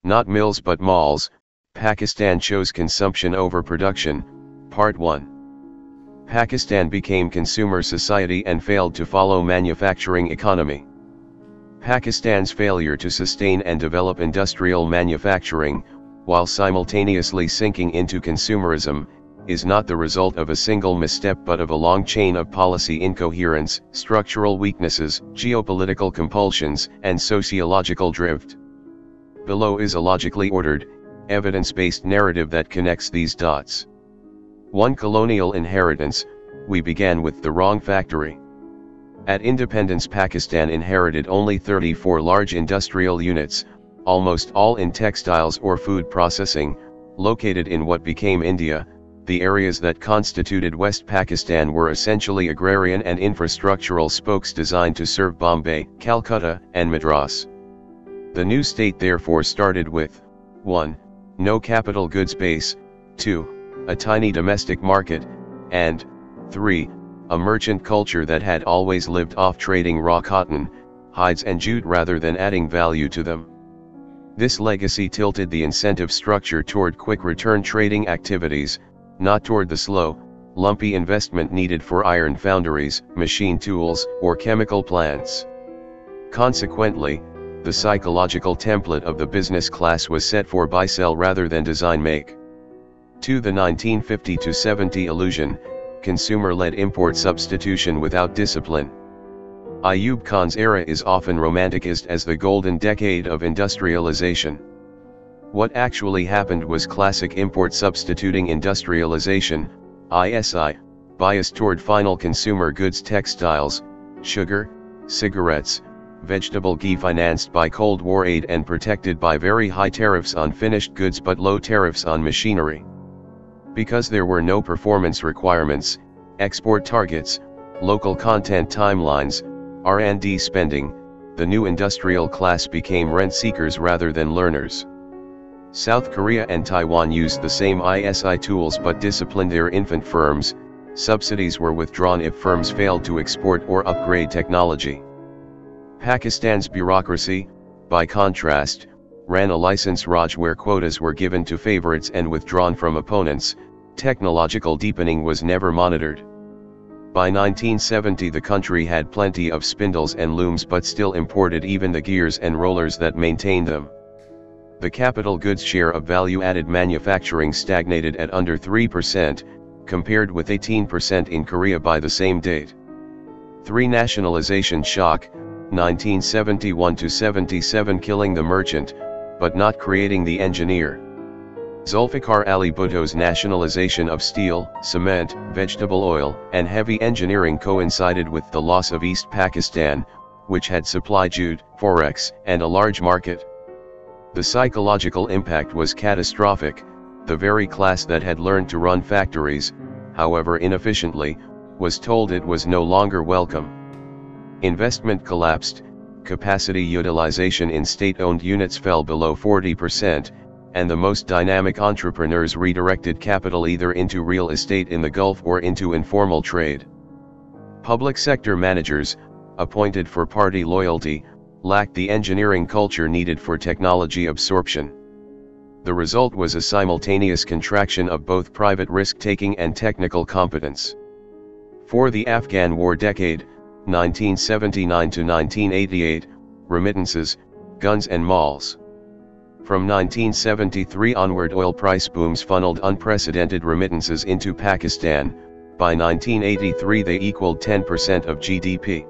Not mills but malls, Pakistan chose consumption over production. Part 1. Pakistan became consumer society and failed to follow manufacturing economy. Pakistan's failure to sustain and develop industrial manufacturing, while simultaneously sinking into consumerism, is not the result of a single misstep but of a long chain of policy incoherence, structural weaknesses, geopolitical compulsions, and sociological drift. Below is a logically ordered, evidence-based narrative that connects these dots. 1. Colonial inheritance. We began with the wrong factory. At independence, Pakistan inherited only 34 large industrial units, almost all in textiles or food processing, located in what became India. The areas that constituted West Pakistan were essentially agrarian and infrastructural spokes designed to serve Bombay, Calcutta, and Madras. The new state therefore started with 1. No capital goods base, 2. A tiny domestic market, and 3. A merchant culture that had always lived off trading raw cotton, hides and jute rather than adding value to them. This legacy tilted the incentive structure toward quick return trading activities, not toward the slow, lumpy investment needed for iron foundries, machine tools, or chemical plants. Consequently, the psychological template of the business class was set for buy-sell rather than design-make. 2. The 1950-70 illusion, consumer-led import substitution without discipline. Ayub Khan's era is often romanticized as the golden decade of industrialization. What actually happened was classic import substituting industrialization, ISI, biased toward final consumer goods, textiles, sugar, cigarettes, vegetable ghee, financed by Cold War aid and protected by very high tariffs on finished goods but low tariffs on machinery. Because there were no performance requirements, export targets, local content timelines, R&D spending, the new industrial class became rent seekers rather than learners. South Korea and Taiwan used the same ISI tools but disciplined their infant firms. Subsidies were withdrawn if firms failed to export or upgrade technology. Pakistan's bureaucracy, by contrast, ran a license Raj where quotas were given to favorites and withdrawn from opponents. Technological deepening was never monitored. By 1970 the country had plenty of spindles and looms but still imported even the gears and rollers that maintained them. The capital goods share of value-added manufacturing stagnated at under 3%, compared with 18% in Korea by the same date. 3. Nationalization shock, 1971-77, killing the merchant, but not creating the engineer. Zulfikar Ali Bhutto's nationalization of steel, cement, vegetable oil, and heavy engineering coincided with the loss of East Pakistan, which had supply jute, forex, and a large market. The psychological impact was catastrophic. The very class that had learned to run factories, however inefficiently, was told it was no longer welcome. Investment collapsed, capacity utilization in state-owned units fell below 40%, and the most dynamic entrepreneurs redirected capital either into real estate in the Gulf or into informal trade. Public sector managers, appointed for party loyalty, lacked the engineering culture needed for technology absorption. The result was a simultaneous contraction of both private risk-taking and technical competence. For the Afghan War decade, 1979 to 1988, remittances, guns and malls. From 1973 onward, oil price booms funneled unprecedented remittances into Pakistan. By 1983 they equaled 10% of GDP.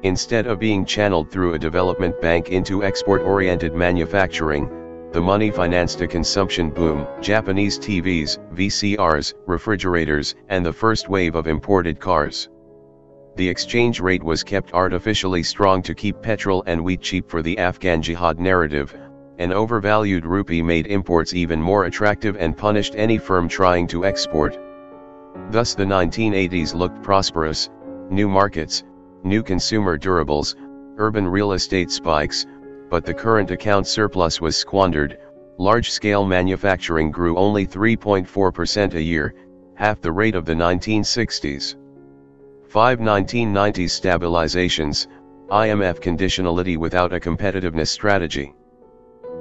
Instead of being channeled through a development bank into export-oriented manufacturing, the money financed a consumption boom: Japanese TVs, VCRs, refrigerators, and the first wave of imported cars. The exchange rate was kept artificially strong to keep petrol and wheat cheap for the Afghan jihad narrative. An overvalued rupee made imports even more attractive and punished any firm trying to export. Thus the 1980s looked prosperous: new markets, new consumer durables, urban real estate spikes, but the current account surplus was squandered. Large-scale manufacturing grew only 3.4% a year, half the rate of the 1960s. 5. 1990s stabilizations, IMF conditionality without a competitiveness strategy.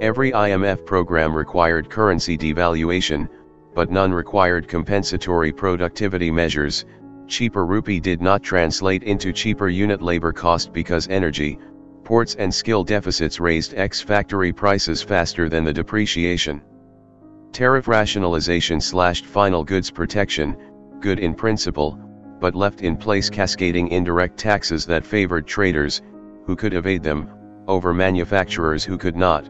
Every IMF program required currency devaluation, but none required compensatory productivity measures. Cheaper rupee did not translate into cheaper unit labor cost because energy, ports and skill deficits raised ex-factory prices faster than the depreciation. Tariff rationalization slashed final goods protection, good in principle, but left in place cascading indirect taxes that favored traders, who could evade them, over manufacturers who could not.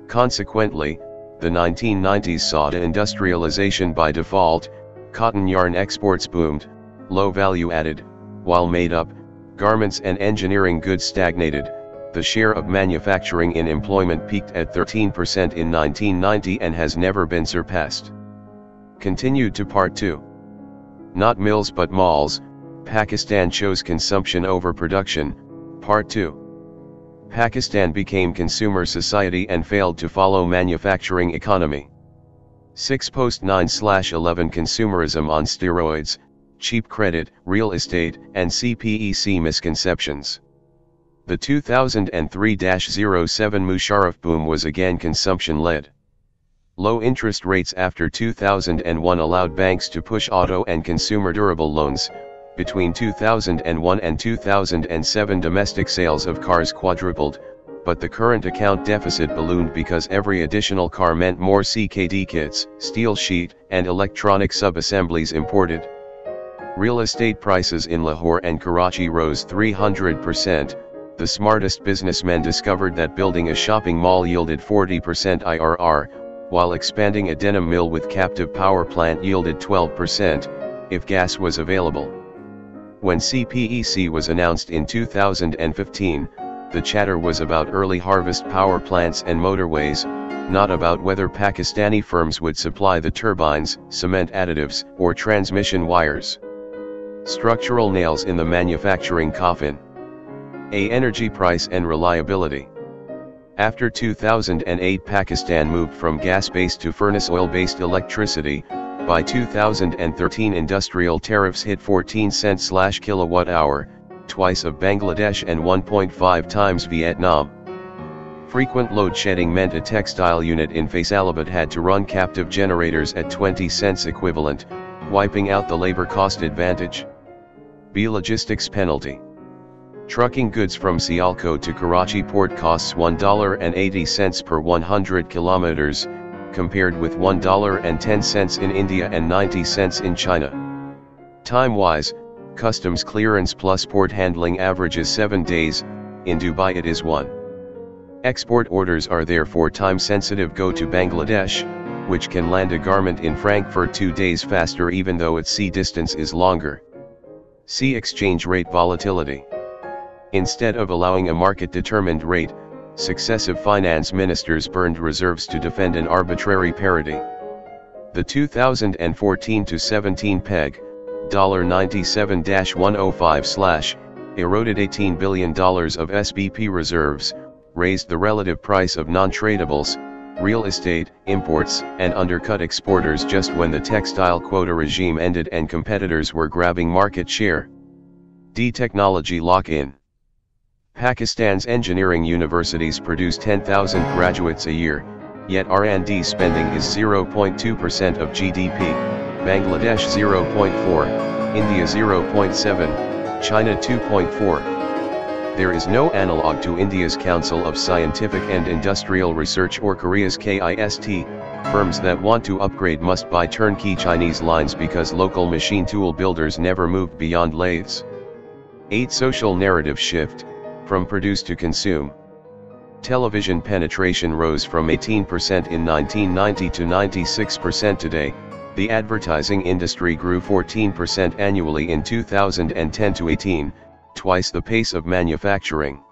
Consequently, the 1990s saw deindustrialization by default. Cotton yarn exports boomed, low value added, while made up, garments and engineering goods stagnated. The share of manufacturing in employment peaked at 13% in 1990 and has never been surpassed. Continued to Part 2. Not mills but malls, Pakistan chose consumption over production, Part 2. Pakistan became consumer society and failed to follow manufacturing economy. 6 Post 9/11 Consumerism on steroids, cheap credit, real estate, and CPEC misconceptions. The 2003-07 Musharraf boom was again consumption-led. Low interest rates after 2001 allowed banks to push auto and consumer durable loans. Between 2001 and 2007 domestic sales of cars quadrupled, but the current account deficit ballooned because every additional car meant more CKD kits, steel sheet, and electronic sub-assemblies imported. Real estate prices in Lahore and Karachi rose 300%. The smartest businessmen discovered that building a shopping mall yielded 40% IRR, while expanding a denim mill with captive power plant yielded 12%, if gas was available. When CPEC was announced in 2015, the chatter was about early harvest power plants and motorways, not about whether Pakistani firms would supply the turbines, cement additives, or transmission wires. Structural nails in the manufacturing coffin. A. Energy price and reliability. After 2008, Pakistan moved from gas-based to furnace oil-based electricity. By 2013, industrial tariffs hit 14 cents/kilowatt-hour, twice of Bangladesh and 1.5 times Vietnam. Frequent load shedding meant a textile unit in Faisalabad had to run captive generators at 20 cents equivalent, wiping out the labor cost advantage. B. Logistics penalty. Trucking goods from Sialkot to Karachi port costs $1.80 per 100 kilometers, compared with $1.10 in India and 90 cents in China. Time-wise, customs clearance plus port handling averages 7 days, in Dubai it is 1. Export orders are therefore time-sensitive. Go to Bangladesh, which can land a garment in Frankfurt 2 days faster even though its sea distance is longer. See exchange rate volatility. Instead of allowing a market-determined rate, successive finance ministers burned reserves to defend an arbitrary parity. The 2014-17 peg, $97-105/, eroded $18 billion of SBP reserves, raised the relative price of non-tradables, real estate, imports, and undercut exporters just when the textile quota regime ended and competitors were grabbing market share. D. Technology lock-in. Pakistan's engineering universities produce 10,000 graduates a year, yet R&D spending is 0.2% of GDP, Bangladesh 0.4, India 0.7, China 2.4. There is no analog to India's Council of Scientific and Industrial Research or Korea's KIST. Firms that want to upgrade must buy turnkey Chinese lines because local machine tool builders never moved beyond lathes. 8. Social narrative shift. From produce to consume. Television penetration rose from 18% in 1990 to 96% today. The advertising industry grew 14% annually in 2010 to 18, twice the pace of manufacturing.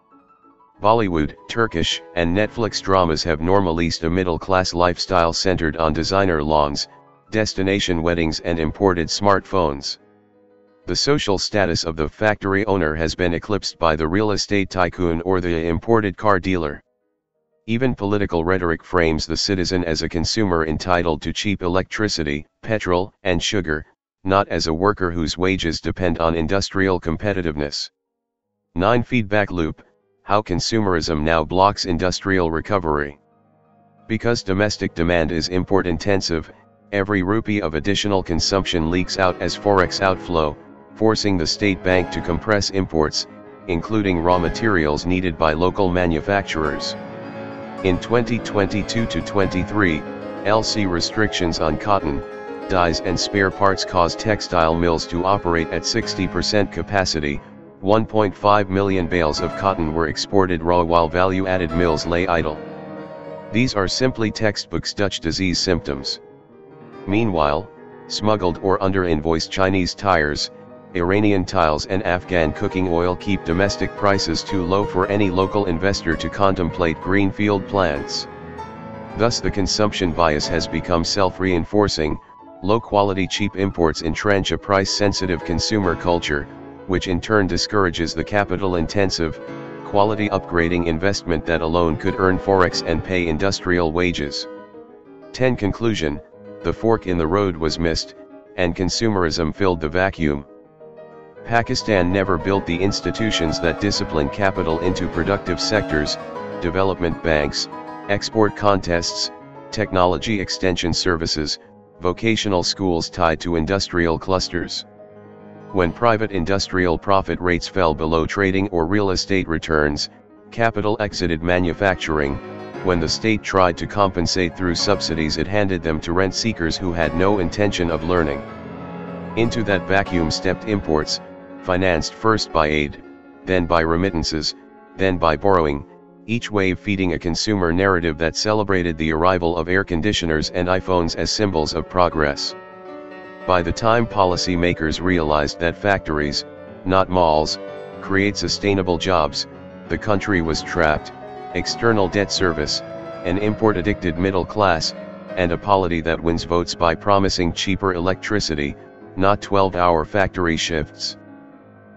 Bollywood, Turkish, and Netflix dramas have normalized a middle-class lifestyle centered on designer lawns, destination weddings and imported smartphones. The social status of the factory owner has been eclipsed by the real estate tycoon or the imported car dealer. Even political rhetoric frames the citizen as a consumer entitled to cheap electricity, petrol, and sugar, not as a worker whose wages depend on industrial competitiveness. 9. Feedback loop. How consumerism now blocks industrial recovery. Because domestic demand is import intensive, every rupee of additional consumption leaks out as forex outflow, forcing the state bank to compress imports, including raw materials needed by local manufacturers. In 2022-23, LC restrictions on cotton, dyes and spare parts caused textile mills to operate at 60% capacity. 1.5 million bales of cotton were exported raw while value-added mills lay idle. These are simply textbook Dutch disease symptoms. Meanwhile, smuggled or under-invoiced Chinese tires, Iranian tiles and Afghan cooking oil keep domestic prices too low for any local investor to contemplate greenfield plants. Thus the consumption bias has become self-reinforcing. Low-quality cheap imports entrench a price-sensitive consumer culture, which in turn discourages the capital-intensive, quality upgrading investment that alone could earn forex and pay industrial wages. 10. Conclusion: the fork in the road was missed, and consumerism filled the vacuum. Pakistan never built the institutions that discipline capital into productive sectors, development banks, export contests, technology extension services, vocational schools tied to industrial clusters. When private industrial profit rates fell below trading or real estate returns, capital exited manufacturing. When the state tried to compensate through subsidies, it handed them to rent seekers who had no intention of learning. Into that vacuum stepped imports, financed first by aid, then by remittances, then by borrowing, each wave feeding a consumer narrative that celebrated the arrival of air conditioners and iPhones as symbols of progress. By the time policymakers realized that factories, not malls, create sustainable jobs, the country was trapped: external debt service, an import-addicted middle class, and a polity that wins votes by promising cheaper electricity, not 12-hour factory shifts.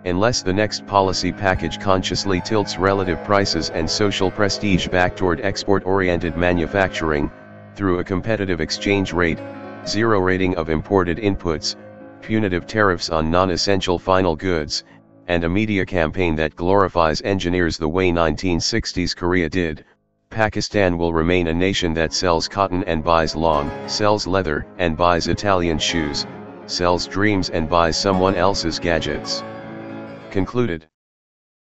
Unless the next policy package consciously tilts relative prices and social prestige back toward export-oriented manufacturing, through a competitive exchange rate, zero rating of imported inputs, punitive tariffs on non-essential final goods, and a media campaign that glorifies engineers the way 1960s Korea did, Pakistan will remain a nation that sells cotton and buys lawn, sells leather and buys Italian shoes, sells dreams and buys someone else's gadgets. Concluded.